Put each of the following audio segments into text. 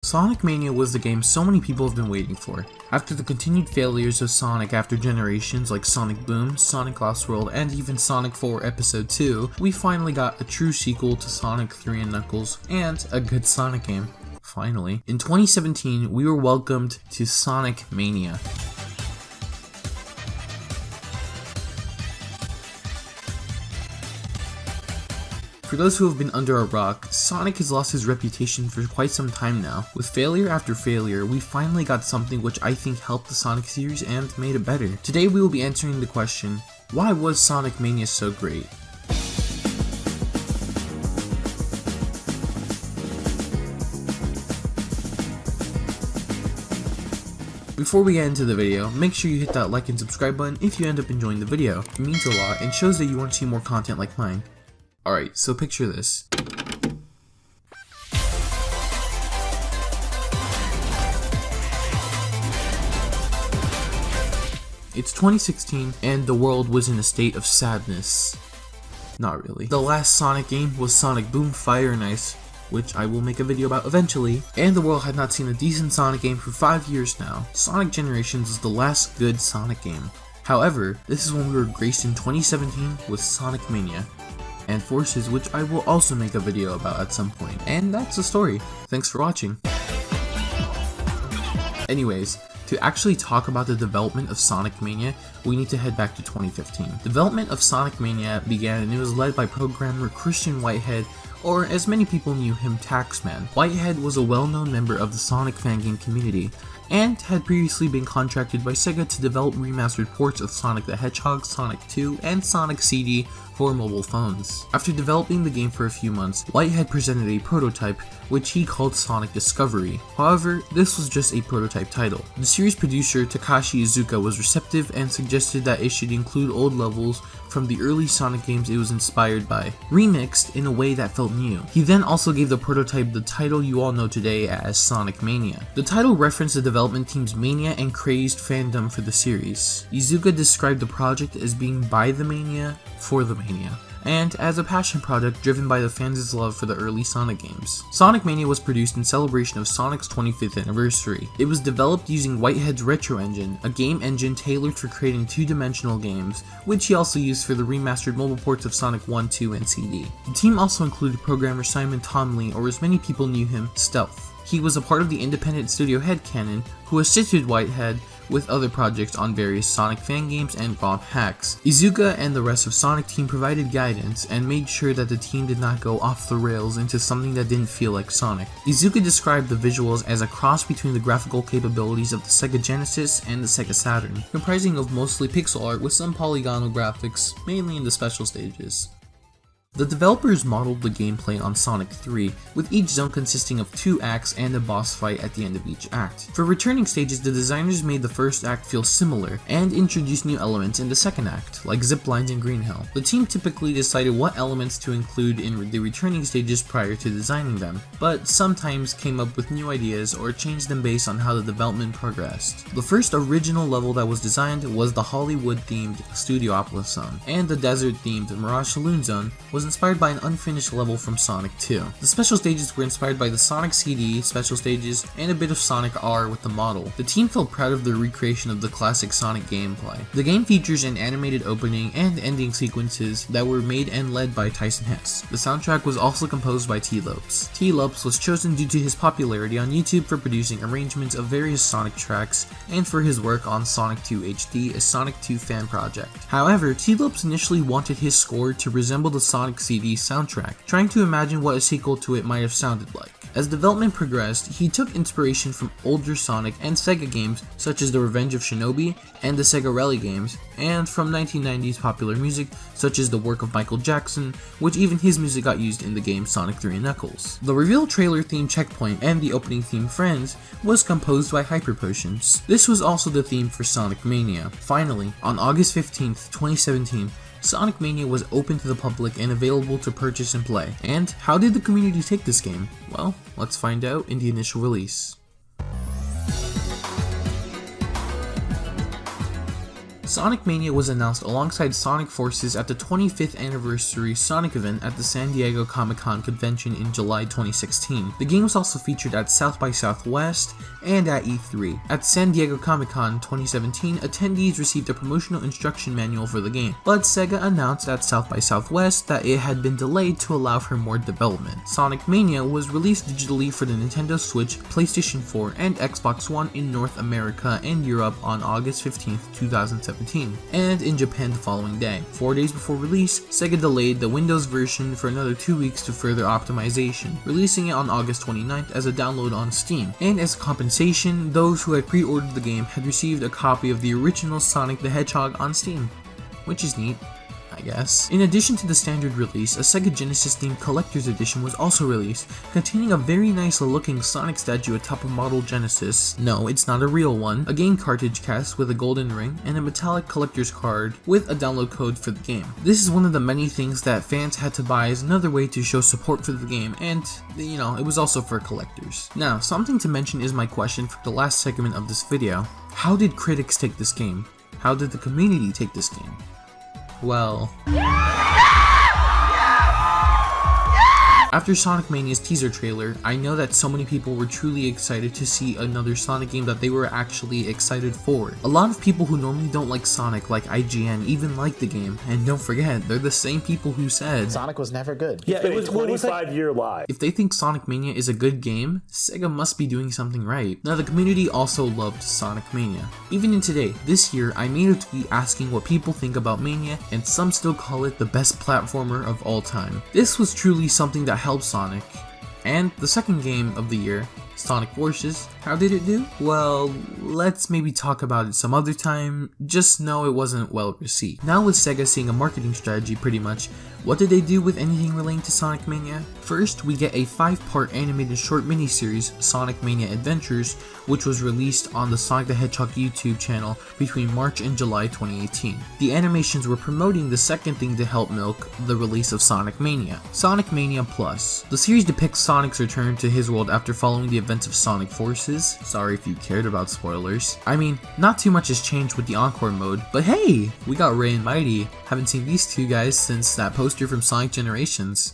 Sonic Mania was the game so many people have been waiting for. After the continued failures of Sonic after generations like Sonic Boom, Sonic Lost World, and even Sonic 4 Episode 2, we finally got a true sequel to Sonic 3 and Knuckles, and a good Sonic game. Finally. In 2017, we were welcomed to Sonic Mania. For those who have been under a rock, Sonic has lost his reputation for quite some time now. With failure after failure, we finally got something which I think helped the Sonic series and made it better. Today we will be answering the question, why was Sonic Mania so great? Before we get into the video, make sure you hit that like and subscribe button if you end up enjoying the video. It means a lot and shows that you want to see more content like mine. Alright, so picture this. It's 2016 and the world was in a state of sadness. Not really. The last Sonic game was Sonic Boom Fire and Ice, which I will make a video about eventually, and the world had not seen a decent Sonic game for 5 years now. Sonic Generations is the last good Sonic game. However, this is when we were graced in 2017 with Sonic Mania and Forces, which I will also make a video about at some point. And that's the story. Thanks for watching. Anyways, to actually talk about the development of Sonic Mania, we need to head back to 2015. Development of Sonic Mania began and it was led by programmer Christian Whitehead, or as many people knew him, Taxman. Whitehead was a well-known member of the Sonic fangame community, and had previously been contracted by Sega to develop remastered ports of Sonic the Hedgehog, Sonic 2, and Sonic CD for mobile phones. After developing the game for a few months, Whitehead presented a prototype which he called Sonic Discovery. However, this was just a prototype title. The series producer Takashi Iizuka was receptive and suggested that it should include old levels from the early Sonic games it was inspired by, remixed in a way that felt new. He then also gave the prototype the title you all know today as Sonic Mania. The title referenced the development team's mania and crazed fandom for the series. Iizuka described the project as being by the mania, for the mania, and as a passion project driven by the fans' love for the early Sonic games. Sonic Mania was produced in celebration of Sonic's 25th anniversary. It was developed using Whitehead's Retro Engine, a game engine tailored for creating two-dimensional games, which he also used for the remastered mobile ports of Sonic 1, 2, and CD. The team also included programmer Simon Tomley, or as many people knew him, Stealth. He was a part of the independent studio Headcanon, who assisted Whitehead with other projects on various Sonic fan games and ROM hacks. Iizuka and the rest of Sonic team provided guidance and made sure that the team did not go off the rails into something that didn't feel like Sonic. Iizuka described the visuals as a cross between the graphical capabilities of the Sega Genesis and the Sega Saturn, comprising of mostly pixel art with some polygonal graphics, mainly in the special stages. The developers modeled the gameplay on Sonic 3, with each zone consisting of 2 acts and a boss fight at the end of each act. For returning stages, the designers made the first act feel similar, and introduced new elements in the second act, like ziplines and green hell. The team typically decided what elements to include in the returning stages prior to designing them, but sometimes came up with new ideas or changed them based on how the development progressed. The first original level that was designed was the Hollywood-themed Studiopolis Zone, and the desert-themed Mirage Saloon Zone was inspired by an unfinished level from Sonic 2. The special stages were inspired by the Sonic CD special stages and a bit of Sonic R with the model. The team felt proud of their recreation of the classic Sonic gameplay. The game features an animated opening and ending sequences that were made and led by Tyson Hess. The soundtrack was also composed by T. Lopes. T. Lopes was chosen due to his popularity on YouTube for producing arrangements of various Sonic tracks and for his work on Sonic 2 HD, a Sonic 2 fan project. However, T. Lopes initially wanted his score to resemble the Sonic CD soundtrack, trying to imagine what a sequel to it might have sounded like. As development progressed, he took inspiration from older Sonic and Sega games such as The Revenge of Shinobi and the Sega Rally games, and from 1990s popular music such as the work of Michael Jackson, which even his music got used in the game Sonic 3 and Knuckles. The reveal trailer theme Checkpoint and the opening theme Friends was composed by Hyper Potions. This was also the theme for Sonic Mania. Finally, on August 15th, 2017, Sonic Mania was open to the public and available to purchase and play. And how did the community take this game? Well, let's find out in the initial release. Sonic Mania was announced alongside Sonic Forces at the 25th anniversary Sonic event at the San Diego Comic-Con convention in July 2016. The game was also featured at South by Southwest and at E3. At San Diego Comic-Con 2017, attendees received a promotional instruction manual for the game, but Sega announced at South by Southwest that it had been delayed to allow for more development. Sonic Mania was released digitally for the Nintendo Switch, PlayStation 4, and Xbox One in North America and Europe on August 15, 2017, and in Japan the following day. 4 days before release, Sega delayed the Windows version for another 2 weeks to further optimization, releasing it on August 29th as a download on Steam, and as compensation, those who had pre-ordered the game had received a copy of the original Sonic the Hedgehog on Steam, which is neat, I guess. In addition to the standard release, a Sega Genesis themed collector's edition was also released, containing a very nice looking Sonic statue atop a model Genesis. No, it's not a real one. A game cartridge case with a golden ring, and a metallic collector's card with a download code for the game. This is one of the many things that fans had to buy as another way to show support for the game, and it was also for collectors. Now, something to mention is my question for the last segment of this video. How did critics take this game? How did the community take this game? Well, after Sonic Mania's teaser trailer, I know that so many people were truly excited to see another Sonic game that they were actually excited for. A lot of people who normally don't like Sonic, like IGN, even like the game, and don't forget, they're the same people who said Sonic was never good. Yeah, it was a 25-year lie. If they think Sonic Mania is a good game, Sega must be doing something right. Now, the community also loved Sonic Mania. Even in today, this year, I made a tweet asking what people think about Mania, and some still call it the best platformer of all time. This was truly something that helped Sonic. And the second game of the year, Sonic Forces, how did it do? Well, let's maybe talk about it some other time, just know it wasn't well received. Now with Sega seeing a marketing strategy pretty much, what did they do with anything relating to Sonic Mania? First, we get a 5-part animated short miniseries, Sonic Mania Adventures, which was released on the Sonic the Hedgehog YouTube channel between March and July 2018. The animations were promoting the second thing to help milk the release of Sonic Mania, Sonic Mania Plus. The series depicts Sonic's return to his world after following the events of Sonic Forces. Sorry if you cared about spoilers. I mean, not too much has changed with the Encore mode, but hey, we got Ray and Mighty. Haven't seen these two guys since that poster from Sonic Generations.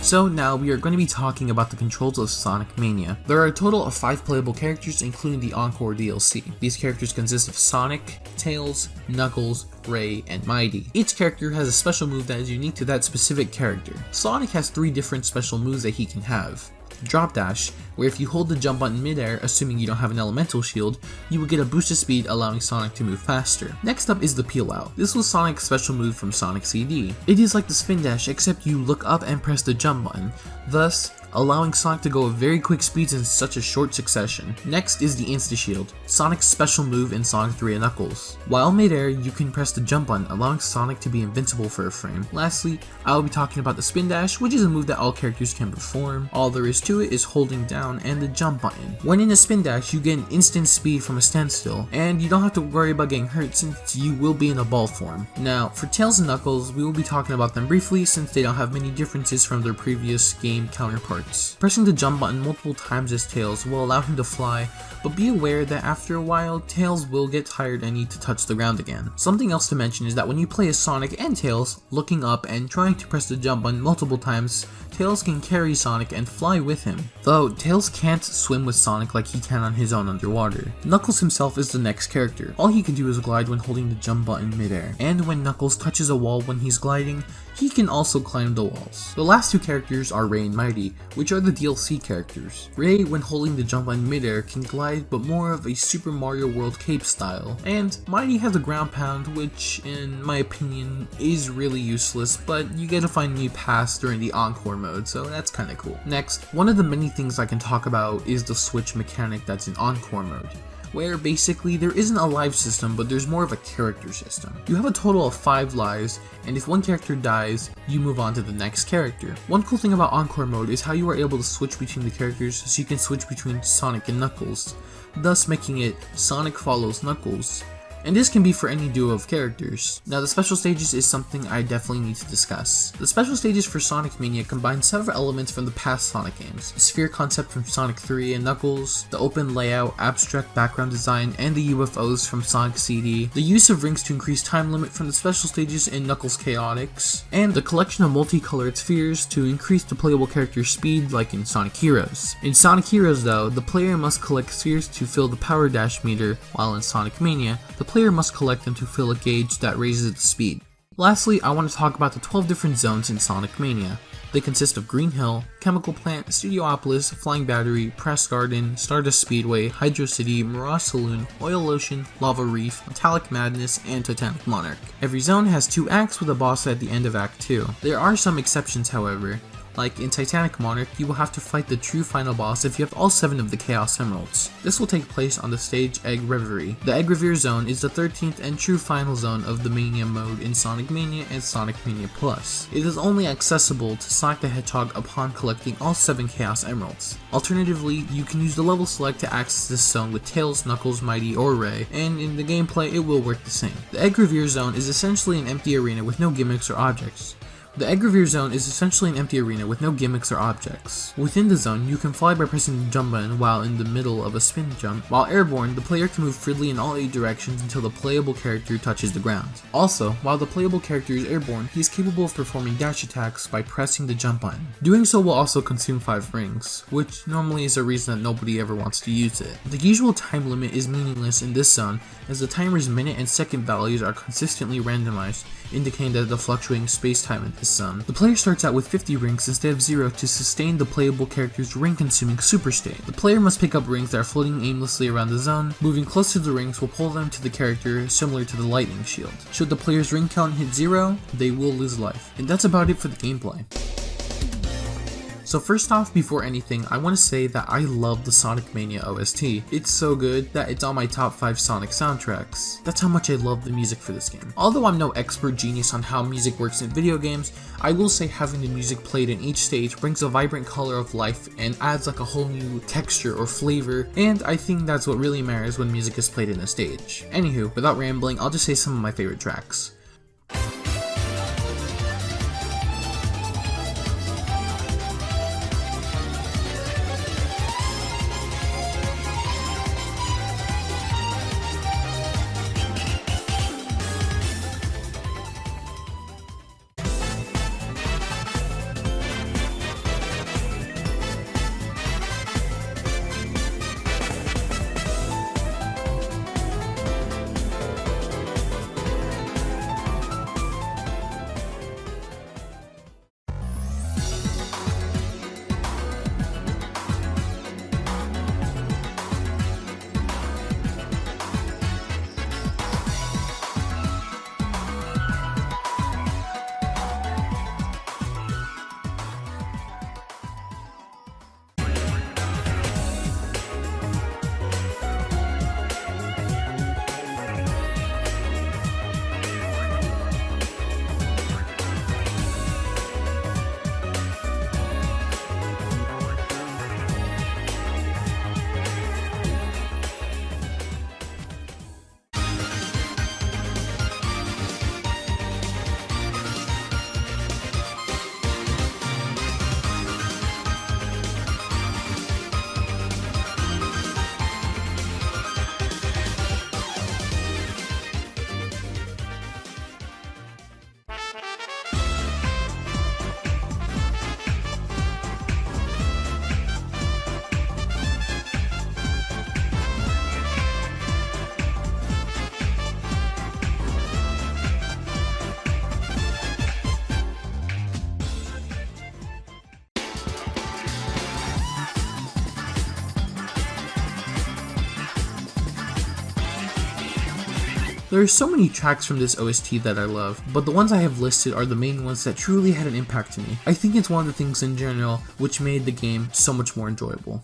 So now we are going to be talking about the controls of Sonic Mania. There are a total of 5 playable characters, including the Encore DLC. These characters consist of Sonic, Tails, Knuckles, Ray, and Mighty. Each character has a special move that is unique to that specific character. Sonic has 3 different special moves that he can have. Drop Dash, where if you hold the jump button midair, assuming you don't have an elemental shield, you will get a boost of speed allowing Sonic to move faster. Next up is the Peel Out. This was Sonic's special move from Sonic CD. It is like the Spin Dash except you look up and press the jump button, thus allowing Sonic to go at very quick speeds in such a short succession. Next is the Insta Shield, Sonic's special move in Sonic 3 and Knuckles. While midair, you can press the jump button, allowing Sonic to be invincible for a frame. Lastly, I will be talking about the Spin Dash, which is a move that all characters can perform. All there is to it is holding down and the jump button. When in a Spin Dash, you get an instant speed from a standstill, and you don't have to worry about getting hurt since you will be in a ball form. Now, for Tails and Knuckles, we will be talking about them briefly since they don't have many differences from their previous game counterparts. Pressing the jump button multiple times as Tails will allow him to fly, but be aware that after a while, Tails will get tired and need to touch the ground again. Something else to mention is that when you play as Sonic and Tails, looking up and trying to press the jump button multiple times, Tails can carry Sonic and fly with him. Though, Tails can't swim with Sonic like he can on his own underwater. Knuckles himself is the next character. All he can do is glide when holding the jump button midair, and when Knuckles touches a wall when he's gliding, he can also climb the walls. The last 2 characters are Ray and Mighty, which are the DLC characters. Ray, when holding the jump button midair, can glide but more of a Super Mario World cape style, and Mighty has a ground pound, which in my opinion is really useless, but you get to find new paths during the Encore mode, so that's kinda cool. Next, one of the many things I can talk about is the switch mechanic that's in Encore mode, where basically there isn't a life system, but there's more of a character system. You have a total of 5 lives, and if one character dies, you move on to the next character. One cool thing about Encore mode is how you are able to switch between the characters, so you can switch between Sonic and Knuckles, thus making it Sonic follows Knuckles, and this can be for any duo of characters. Now the special stages is something I definitely need to discuss. The special stages for Sonic Mania combine several elements from the past Sonic games, the sphere concept from Sonic 3 and Knuckles, the open layout, abstract background design, and the UFOs from Sonic CD, the use of rings to increase time limit from the special stages in Knuckles Chaotix, and the collection of multicolored spheres to increase the playable character's speed like in Sonic Heroes. In Sonic Heroes though, the player must collect spheres to fill the power dash meter, while in Sonic Mania, the player must collect them to fill a gauge that raises its speed. Lastly, I want to talk about the 12 different zones in Sonic Mania. They consist of Green Hill, Chemical Plant, Studiopolis, Flying Battery, Press Garden, Stardust Speedway, Hydro City, Mirage Saloon, Oil Ocean, Lava Reef, Metallic Madness, and Titanic Monarch. Every zone has 2 acts with a boss at the end of Act 2. There are some exceptions however. Like in Titanic Monarch, you will have to fight the true final boss if you have all 7 of the Chaos Emeralds. This will take place on the stage Egg Reverie. The Egg Reverie zone is the 13th and true final zone of the Mania mode in Sonic Mania and Sonic Mania Plus. It is only accessible to Sonic the Hedgehog upon collecting all 7 Chaos Emeralds. Alternatively, you can use the level select to access this zone with Tails, Knuckles, Mighty, or Ray, and in the gameplay it will work the same. The Egg Reverie zone is essentially an empty arena with no gimmicks or objects. The Egg Reverie zone is essentially an empty arena with no gimmicks or objects. Within the zone, you can fly by pressing the jump button while in the middle of a spin jump. While airborne, the player can move freely in all 8 directions until the playable character touches the ground. Also, while the playable character is airborne, he is capable of performing dash attacks by pressing the jump button. Doing so will also consume 5 rings, which normally is a reason that nobody ever wants to use it. The usual time limit is meaningless in this zone, as the timer's minute and second values are consistently randomized, indicating that the fluctuating space-time in this zone. The player starts out with 50 rings instead of 0 to sustain the playable character's ring-consuming super state. The player must pick up rings that are floating aimlessly around the zone. Moving close to the rings will pull them to the character, similar to the lightning shield. Should the player's ring count hit 0, they will lose life. And that's about it for the gameplay. So first off, before anything, I want to say that I love the Sonic Mania OST. It's so good that it's on my top 5 Sonic soundtracks. That's how much I love the music for this game. Although I'm no expert genius on how music works in video games, I will say having the music played in each stage brings a vibrant color of life and adds like a whole new texture or flavor, and I think that's what really matters when music is played in a stage. Anywho, without rambling, I'll just say some of my favorite tracks. There are so many tracks from this OST that I love, but the ones I have listed are the main ones that truly had an impact to me. I think it's one of the things in general which made the game so much more enjoyable.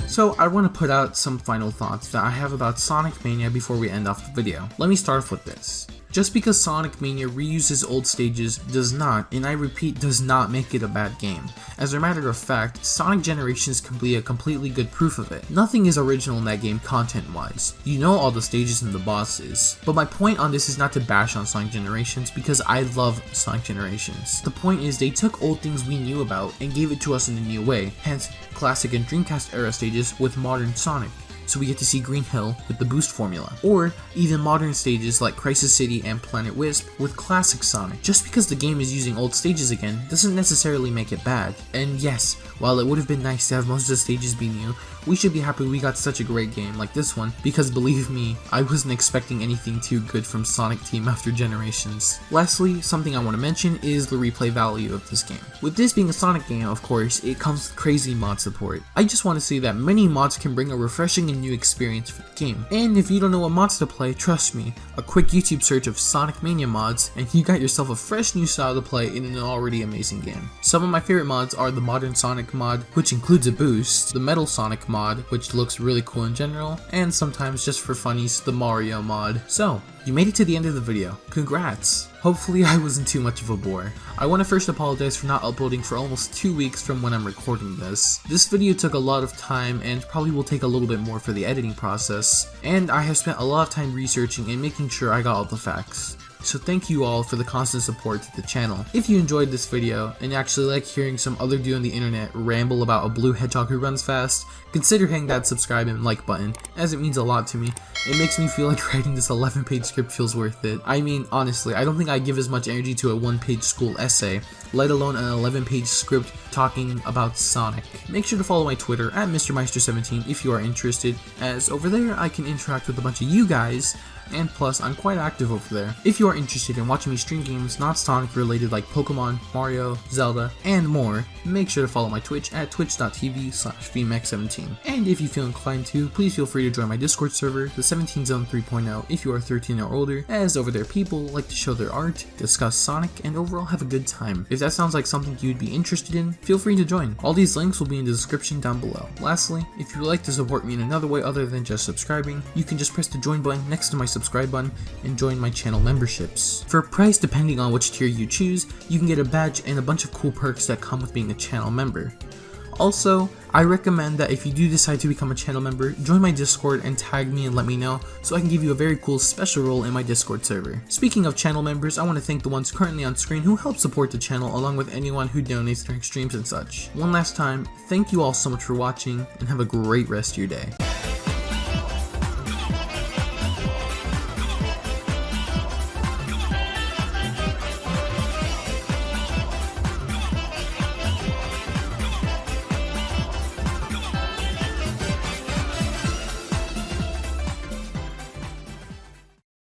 So I want to put out some final thoughts that I have about Sonic Mania before we end off the video. Let me start off with this. Just because Sonic Mania reuses old stages does not, and I repeat does not, make it a bad game. As a matter of fact, Sonic Generations can be a completely good proof of it. Nothing is original in that game content wise. You know all the stages and the bosses. But my point on this is not to bash on Sonic Generations because I love Sonic Generations. The point is they took old things we knew about and gave it to us in a new way, hence classic and Dreamcast era stages with modern Sonic. So we get to see Green Hill with the boost formula, or even modern stages like Crisis City and Planet Wisp with classic Sonic. Just because the game is using old stages again doesn't necessarily make it bad. And yes, while it would have been nice to have most of the stages be new, we should be happy we got such a great game like this one, because believe me, I wasn't expecting anything too good from Sonic Team after Generations. Lastly, something I want to mention is the replay value of this game. With this being a Sonic game, of course, it comes with crazy mod support. I just want to say that many mods can bring a refreshing and new experience for the game. And if you don't know what mods to play, trust me, a quick YouTube search of Sonic Mania mods and you got yourself a fresh new style to play in an already amazing game. Some of my favorite mods are the Modern Sonic mod, which includes a boost, the Metal Sonic mod, which looks really cool in general, and sometimes just for funnies, the Mario mod. So, you made it to the end of the video. Congrats! Hopefully I wasn't too much of a bore. I want to first apologize for not uploading for almost 2 weeks from when I'm recording this. This video took a lot of time and probably will take a little bit more for the editing process, and I have spent a lot of time researching and making sure I got all the facts. So thank you all for the constant support to the channel. If you enjoyed this video and actually like hearing some other dude on the internet ramble about a blue hedgehog who runs fast, consider hitting that subscribe and like button, as it means a lot to me. It makes me feel like writing this 11-page script feels worth it. I mean, honestly, I don't think I give as much energy to a 1-page school essay, let alone an 11-page script talking about Sonic. Make sure to follow my Twitter at MrMeister17 if you are interested, as over there I can interact with a bunch of you guys, and plus I'm quite active over there. If you are interested in watching me stream games not Sonic related like Pokemon, Mario, Zelda, and more, make sure to follow my Twitch at twitch.tv/vmax17. And if you feel inclined to, please feel free to join my Discord server, the 17 Zone 3.0, if you are 13 or older, as over there people like to show their art, discuss Sonic, and overall have a good time. If that sounds like something you'd be interested in, feel free to join. All these links will be in the description down below. Lastly, if you would like to support me in another way other than just subscribing, you can just press the join button next to my subscribe button and join my channel memberships. For a price depending on which tier you choose, you can get a badge and a bunch of cool perks that come with being a channel member. Also, I recommend that if you do decide to become a channel member, join my Discord and tag me and let me know so I can give you a very cool special role in my Discord server. Speaking of channel members, I want to thank the ones currently on screen who help support the channel along with anyone who donates during streams and such. One last time, thank you all so much for watching and have a great rest of your day.